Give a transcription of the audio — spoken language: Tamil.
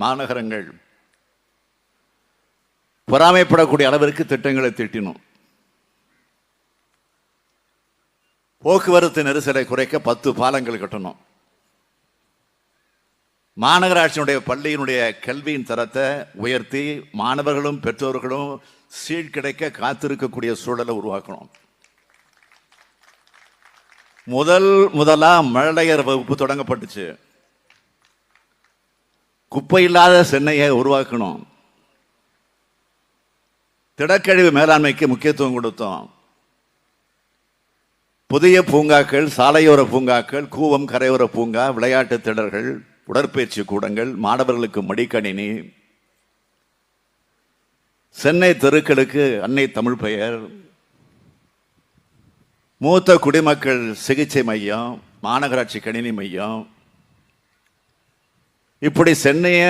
மாநகரங்கள் பொறாமைப்படக்கூடிய அளவிற்கு திட்டங்களை தீட்டினோம். போக்குவரத்து நெரிசலை குறைக்க 10 பாலங்கள் கட்டணும். மாநகராட்சியினுடைய பள்ளியினுடைய கல்வியின் தரத்தை உயர்த்தி மாணவர்களும் பெற்றோர்களும் சீட் கிடைக்க காத்திருக்கக்கூடிய சூழலை உருவாக்கணும். முதலா மழலையர் வகுப்பு தொடங்கப்பட்டுச்சு. குப்பை இல்லாத சென்னையை உருவாக்கணும். திடக்கழிவு மேலாண்மைக்கு முக்கியத்துவம் கொடுத்தோம். புதிய பூங்காக்கள், சாலையோர பூங்காக்கள், கூவம் கரையோர பூங்கா, விளையாட்டு திடல்கள், உடற்பயிற்சி கூடங்கள், மாணவர்களுக்கு மடிக்கணினி, சென்னை தெருக்களுக்கு அன்னை தமிழ் பெயர், மூத்த குடிமக்கள் சிகிச்சை மையம், மாநகராட்சி கணினி மையம், இப்படி சென்னையை